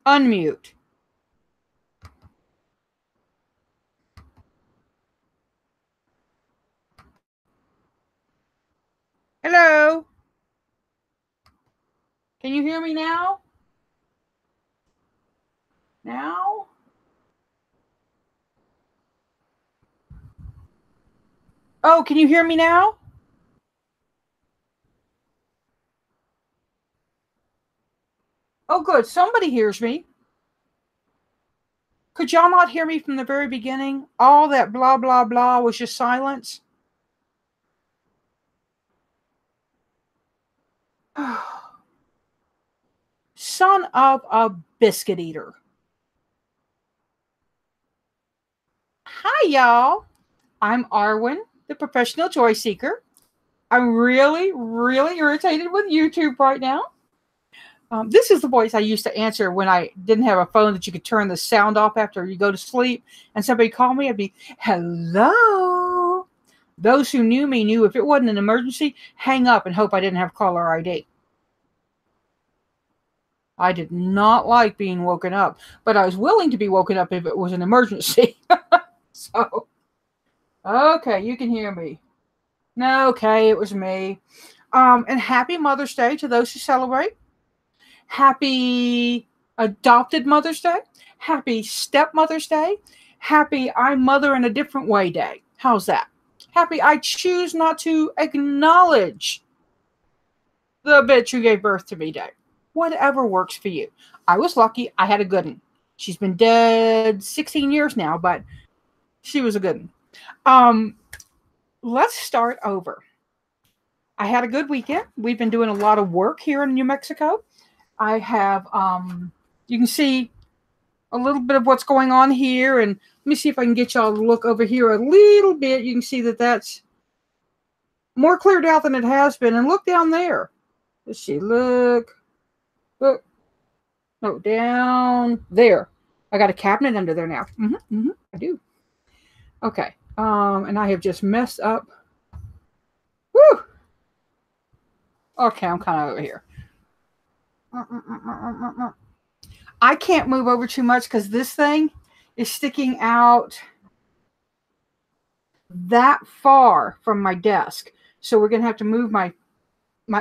Unmute. Hello. Can you hear me now? Now? Oh, can you hear me now? Oh, good. Somebody hears me. Could y'all not hear me from the very beginning? All that blah, blah, blah was just silence. Son of a biscuit eater. Hi, y'all. I'm Arwen, the professional joy seeker. I'm really, really irritated with YouTube right now. This is the voice I used to answer when I didn't have a phone that you could turn the sound off after you go to sleep. And somebody called me, I'd be, hello. Those who knew me knew if it wasn't an emergency, hang up and hope I didn't have caller ID. I did not like being woken up, but I was willing to be woken up if it was an emergency. So, okay, you can hear me. No, okay, it was me. And happy Mother's Day to those who celebrate. Happy Adopted Mother's Day. Happy Stepmother's Day. Happy I'm Mother in a Different Way Day. How's that? Happy I choose not to acknowledge the bitch who gave birth to me day. Whatever works for you. I was lucky. I had a good one. She's been dead 16 years now, but she was a good one. Let's start over. I had a good weekend. We've been doing a lot of work here in New Mexico. I have, you can see a little bit of what's going on here. And let me see if I can get y'all to look over here a little bit. You can see that that's more cleared out than it has been. And look down there. Let's see. Look. No, down there. I got a cabinet under there now. I do. Okay. And I have just messed up. Woo! Okay, I'm kind of over here. I can't move over too much because this thing is sticking out that far from my desk. So we're going to have to move my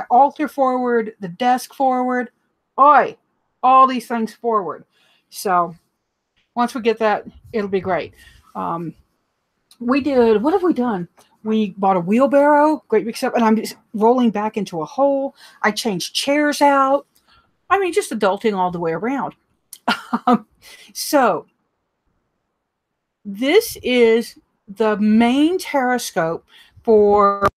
altar forward, the desk forward, all these things forward. So once we get that, it'll be great. What have we done? We bought a wheelbarrow, great big step, and I'm just rolling back into a hole. I changed chairs out. I mean, just adulting all the way around. So this is the main Tarotscope for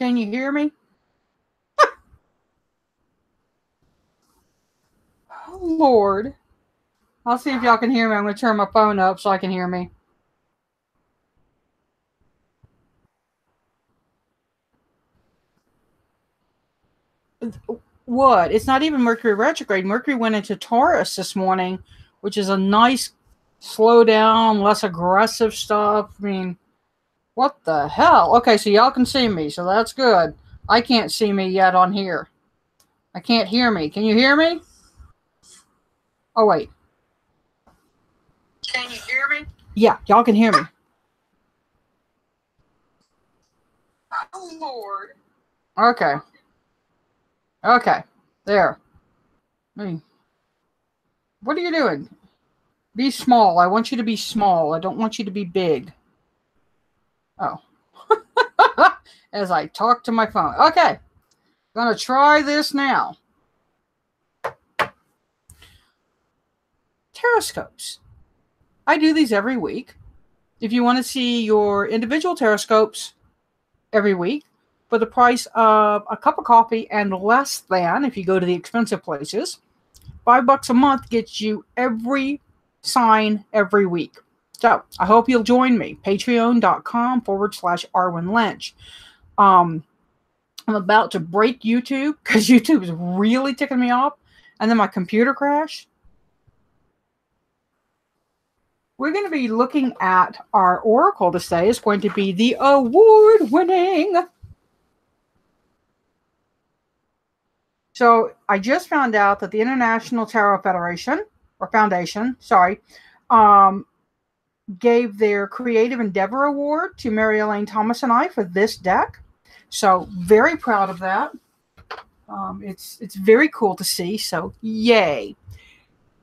Can you hear me? Oh, Lord. I'll see if y'all can hear me. I'm going to turn my phone up so I can hear me. What? It's not even Mercury retrograde. Mercury went into Taurus this morning, which is a nice slow down, less aggressive stuff. I mean, what the hell? Okay, so y'all can see me, so that's good. I can't see me yet on here. I can't hear me. Can you hear me? Oh, wait. Can you hear me? Yeah, y'all can hear me. Oh, Lord. Okay. Okay. There. Hey. What are you doing? Be small. I want you to be small. I don't want you to be big. Oh. As I talk to my phone. Okay. Gonna try this now. Tarotscopes. I do these every week. If you want to see your individual Tarotscopes every week for the price of a cup of coffee and less than, if you go to the expensive places, $5 a month gets you every sign every week. So I hope you'll join me. Patreon.com/Arwen Lynch. I'm about to break YouTube because YouTube is really ticking me off. And then my computer crashed. We're going to be looking at our oracle today. It's going to be the award-winning. So I just found out that the International Tarot Federation, or Foundation, gave their Creative Endeavor Award to Mary Elaine Thomas and I for this deck. So very proud of that. It's very cool to see. So yay.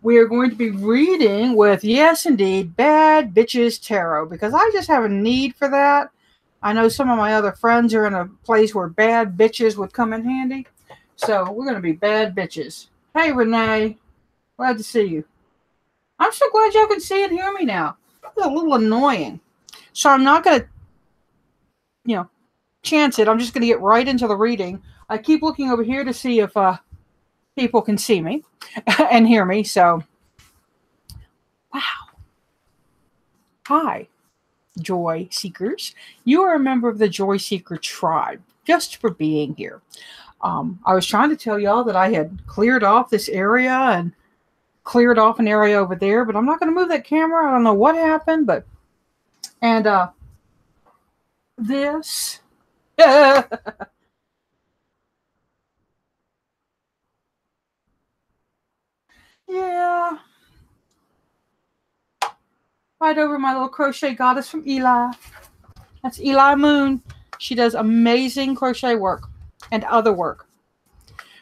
We are going to be reading with, yes, indeed, Bad Bitches Tarot, because I just have a need for that. I know some of my other friends are in a place where bad bitches would come in handy. So we're going to be bad bitches. Hey, Renee. Glad to see you. I'm so glad y'all can see and hear me now. It's a little annoying. So I'm not going to, chance it. I'm just going to get right into the reading. I keep looking over here to see if people can see me and hear me. So, wow. Hi, Joy Seekers. You are a member of the Joy Seeker tribe just for being here. I was trying to tell y'all that I had cleared off this area and cleared off an area over there, but I'm not going to move that camera. I don't know what happened, and this. Yeah. Right over my little crochet goddess from Eli. That's Eli Moon. She does amazing crochet work and other work.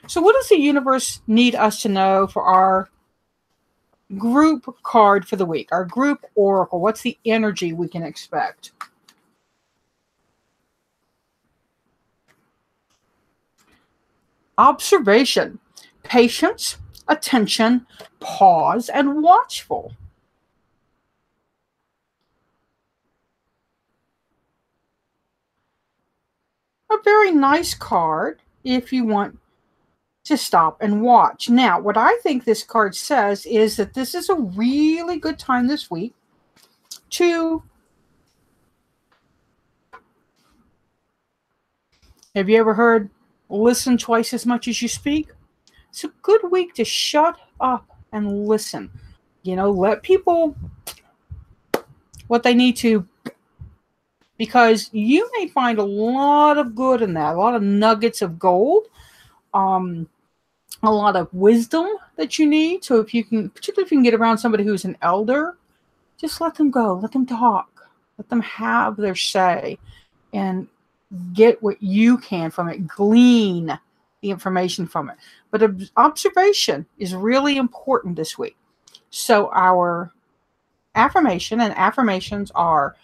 So what does the universe need us to know for our group card for the week? Our group oracle. What's the energy we can expect? Observation, patience, attention, pause, and watchful. A very nice card if you want to stop and watch. Now, what I think this card says is that this is a really good time this week to... Have you ever heard listen twice as much as you speak? It's a good week to shut up and listen. Let people what they need to, because you may find a lot of good in that, a lot of nuggets of gold, a lot of wisdom that you need. So if you can, particularly if you can get around somebody who's an elder, just let them go, let them talk, let them have their say, and get what you can from it, glean the information from it. But observation is really important this week. So our affirmation, and affirmations are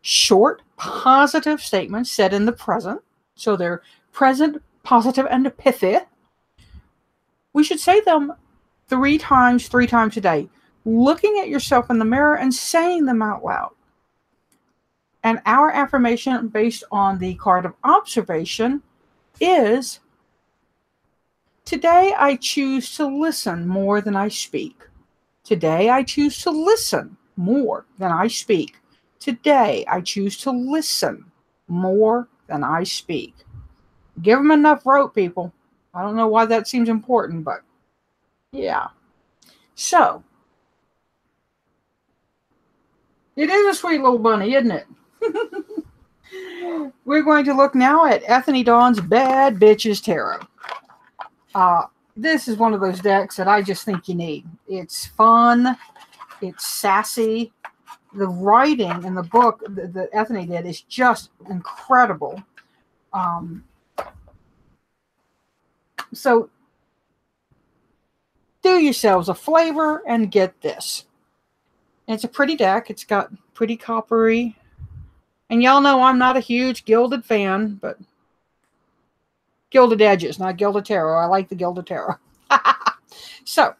short, positive statements said in the present. So they're present, positive, and pithy. We should say them 3 times a day, looking at yourself in the mirror and saying them out loud. And our affirmation based on the card of observation is, today I choose to listen more than I speak. Today I choose to listen more than I speak. Today I choose to listen more than I speak. Give them enough rope, people. I don't know why that seems important, but yeah. So, it is a sweet little bunny, isn't it? We're going to look now at Ethony Dawn's Bad Bitches Tarot. This is one of those decks that I just think you need. It's fun. It's sassy. The writing in the book that Ethony did is just incredible. So do yourselves a flavor and get this. And it's a pretty deck. It's got pretty coppery. And y'all know I'm not a huge Gilded fan, but Gilded Edges, not Gilded Tarot. I like the Gilded Tarot. So,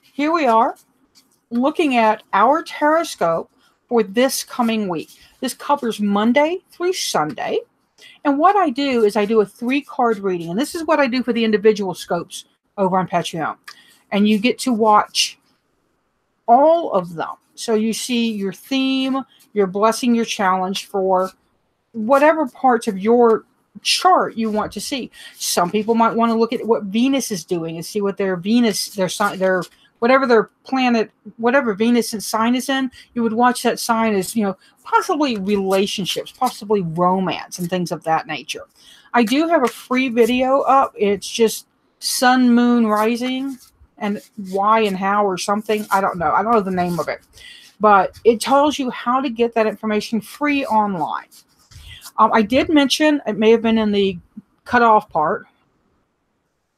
here we are looking at our Tarotscope for this coming week. This covers Monday through Sunday. And what I do is I do a 3-card reading. And this is what I do for the individual scopes over on Patreon. And you get to watch all of them. So you see your theme, your blessing, your challenge for whatever parts of your chart you want to see. Some people might want to look at what Venus is doing and see what their Venus, their sign, their whatever their planet, whatever Venus and sign is in. You would watch that sign as, you know, possibly relationships, possibly romance and things of that nature. I do have a free video up. It's just sun, moon, rising, and why and how or something. I don't know. I don't know the name of it. But it tells you how to get that information free online. I did mention, it may have been in the cutoff part.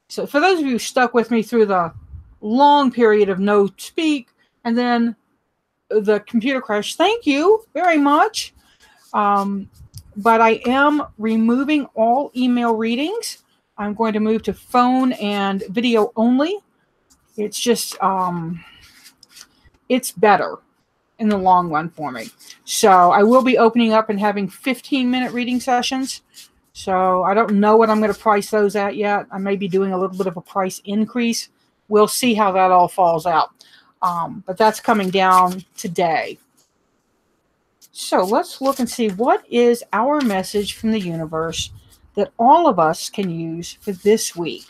So for those of you who stuck with me through the long period of no speak and then the computer crash, thank you very much. But I am removing all email readings. I'm going to move to phone and video only. It's just, it's better in the long run for me. So I will be opening up and having 15-minute reading sessions. So I don't know what I'm going to price those at yet. I may be doing a little bit of a price increase. We'll see how that all falls out. But that's coming down today. So let's look and see what is our message from the universe that all of us can use for this week.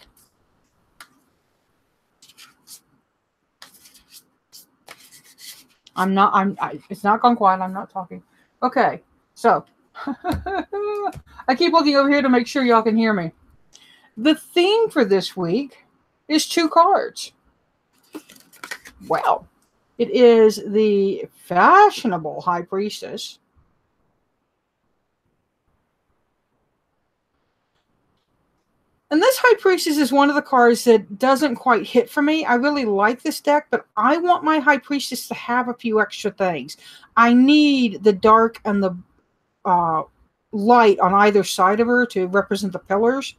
It's not gone quiet. I'm not talking. Okay, so I keep looking over here to make sure y'all can hear me. The theme for this week is 2 cards. Well, it is the fashionable High Priestess. And this High Priestess is one of the cards that doesn't quite hit for me. I really like this deck, but I want my High Priestess to have a few extra things. I need the dark and the light on either side of her to represent the pillars.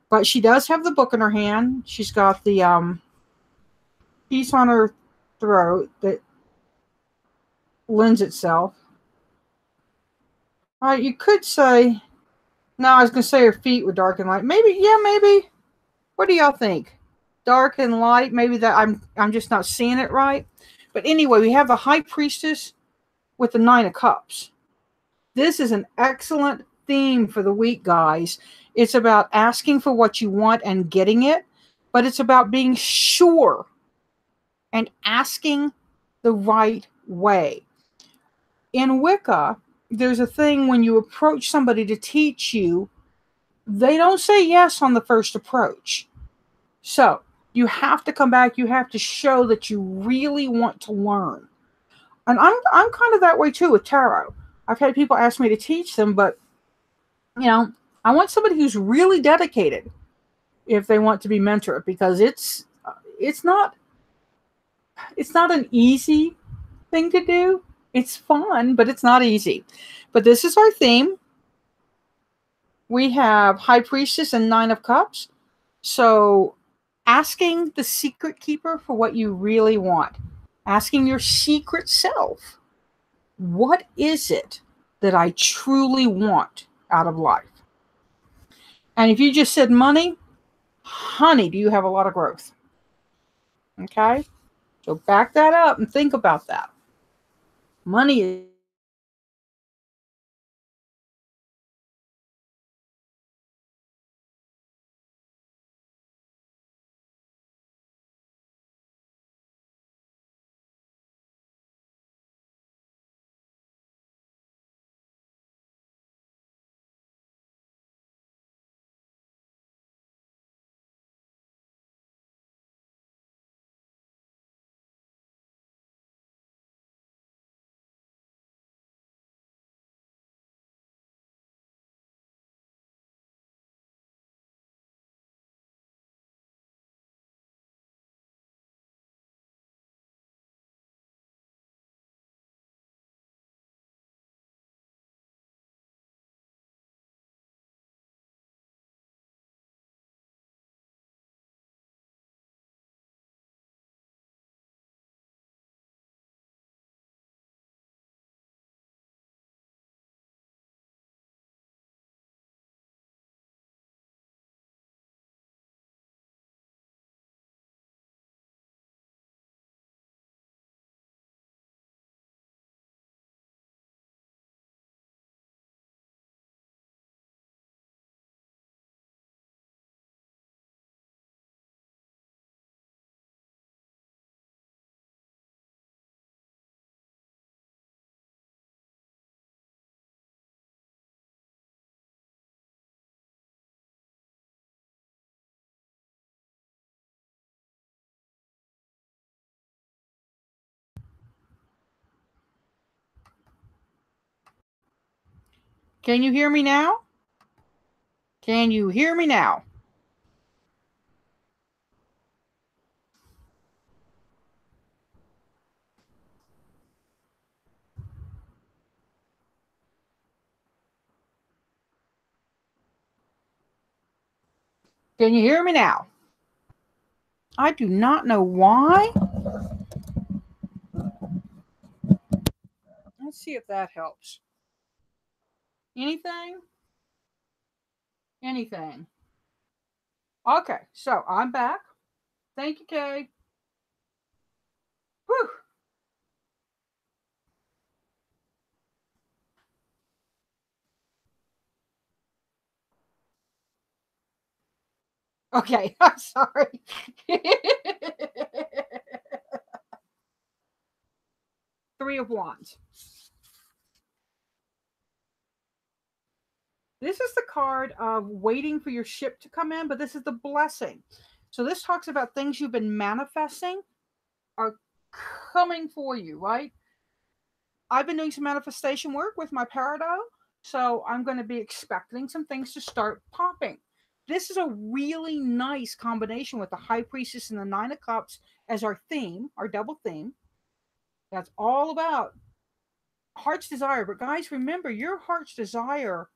But she does have the book in her hand. She's got the piece on her throat that lends itself. You could say... No, I was going to say her feet were dark and light. Maybe, yeah, maybe. What do y'all think? Dark and light? Maybe that I'm just not seeing it right. But anyway, we have the High Priestess with the 9 of Cups. This is an excellent theme for the week, guys. It's about asking for what you want and getting it, but it's about being sure and asking the right way. In Wicca, there's a thing when you approach somebody to teach you, they don't say yes on the first approach. So you have to come back. You have to show that you really want to learn. And I'm kind of that way too with tarot. I've had people ask me to teach them, but you know, I want somebody who's really dedicated if they want to be mentored, because it's not an easy thing to do. It's fun, but it's not easy. But this is our theme. We have High Priestess and 9 of Cups. So asking the secret keeper for what you really want. Asking your secret self What is it that I truly want out of life? And if you just said money, honey, do you have a lot of growth? Okay. So back that up and think about that. Money is. Can you hear me now? Can you hear me now? Can you hear me now? I do not know why. Let's see if that helps. Anything? Anything? Okay, so I'm back. Thank you, Kay. Whew. Okay, I'm sorry. Three of Wands. This is the card of waiting for your ship to come in, but this is the blessing. So this talks about things you've been manifesting are coming for you, right? I've been doing some manifestation work with my peridot, so I'm going to be expecting some things to start popping. This is a really nice combination with the High Priestess and the Nine of Cups as our theme, our double theme. That's all about heart's desire. But guys, remember your heart's desire,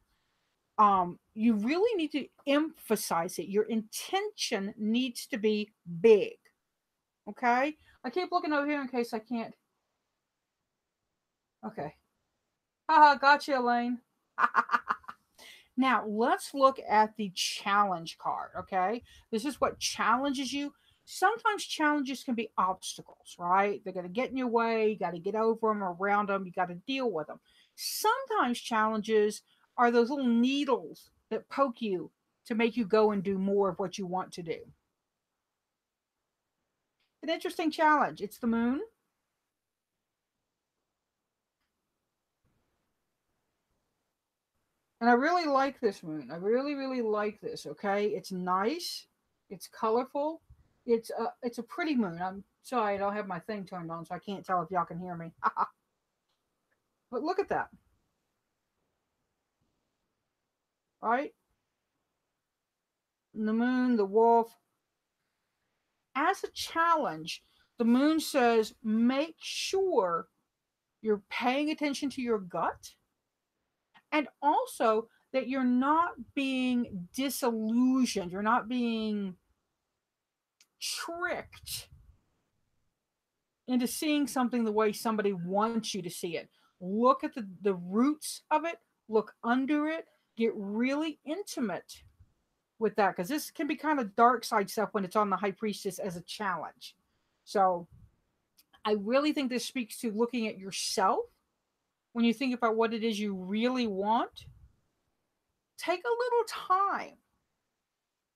you really need to emphasize it. Your intention needs to be big. Okay? I keep looking over here in case I can't. Okay. Haha, gotcha, Elaine. Now, let's look at the challenge card, okay? This is what challenges you. Sometimes challenges can be obstacles, right? They're going to get in your way. You got to get over them, around them. You got to deal with them. Sometimes challenges are those little needles that poke you to make you go and do more of what you want to do. An interesting challenge. It's the moon. And I really like this moon. I really, really like this. Okay, it's nice. It's colorful. It's a pretty moon. I'm sorry, I don't have my thing turned on, so I can't tell if y'all can hear me. But look at that, right? The moon, the wolf. As a challenge, the moon says make sure you're paying attention to your gut, and also that you're not being disillusioned. You're not being tricked into seeing something the way somebody wants you to see it. look at the roots of it, look under it, get really intimate with that, because this can be kind of dark side stuff when it's on the high priestess as a challenge. So I really think this speaks to looking at yourself when you think about what it is you really want. Take a little time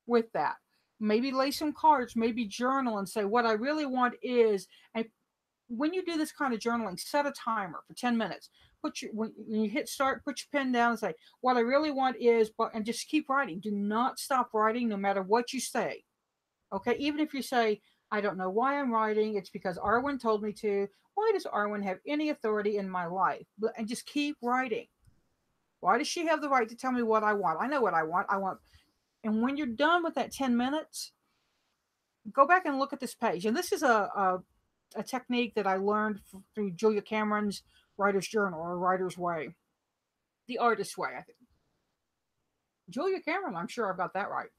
with that. Maybe lay some cards, maybe journal and say, what I really want is, and when you do this kind of journaling, set a timer for 10 minutes. When you hit start, put your pen down and say, what I really want is, and just keep writing. Do not stop writing no matter what you say. Okay, even if you say, I don't know why I'm writing, it's because Arwen told me to. Why does Arwen have any authority in my life? And just keep writing. Why does she have the right to tell me what I want? I know what I want. And when you're done with that 10 minutes, go back and look at this page. And this is a technique that I learned through Julia Cameron's Writer's Journal, or Writer's Way. The Artist's Way, I think. Julia Cameron, I'm sure I got that right.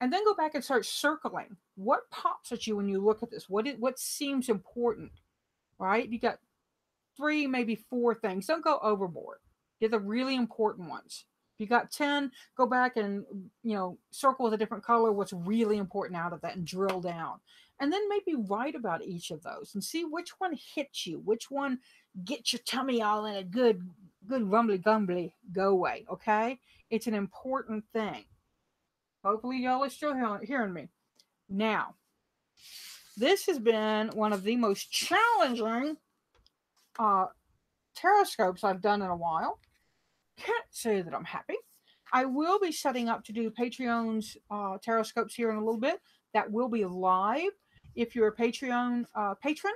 And then go back and start circling. What pops at you when you look at this? What seems important, right? You got 3, maybe 4 things. Don't go overboard. Get the really important ones. If you got 10, go back and, circle with a different color what's really important out of that and drill down. And then maybe write about each of those and see which one hits you, which one gets your tummy all in a good rumbly gumbly go way, okay? It's an important thing. Hopefully y'all are still hearing me. Now, this has been one of the most challenging Tarotscopes I've done in a while. Can't say that I'm happy. I will be setting up to do Patreon's Tarotscopes here in a little bit. That will be live. If you're a Patreon patron,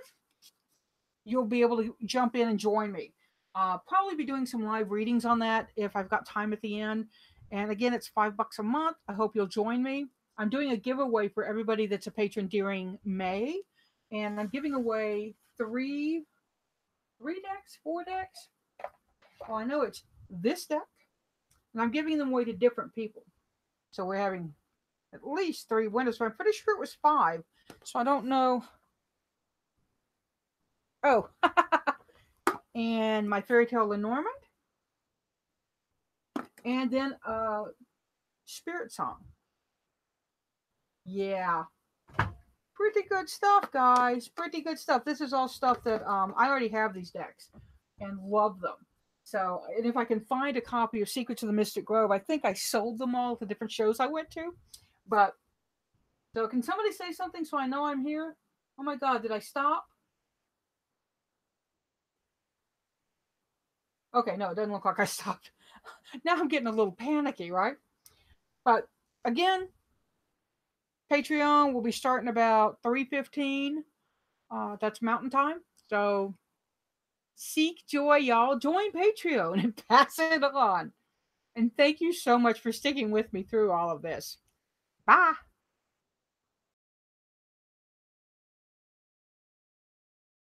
you'll be able to jump in and join me. Probably be doing some live readings on that if I've got time at the end. And again, it's $5 a month. I hope you'll join me. I'm doing a giveaway for everybody that's a patron during May. And I'm giving away 3 decks, 4 decks. Well, I know it's this deck. And I'm giving them away to different people. So we're having at least 3 winners. So I'm pretty sure it was 5. So I don't know. Oh. And my Fairy Tale Lenormand. And then Spirit Song. Yeah. Pretty good stuff, guys. Pretty good stuff. This is all stuff that I already have these decks and love them. So, and if I can find a copy of Secrets of the Mystic Grove, I think I sold them all to different shows I went to. But, so can somebody say something so I know I'm here? Oh my God, did I stop? Okay, no, it doesn't look like I stopped. Now I'm getting a little panicky, right? But again, Patreon will be starting about 3:15. That's Mountain Time. So seek joy, y'all. Join Patreon and pass it on. And thank you so much for sticking with me through all of this. Bye.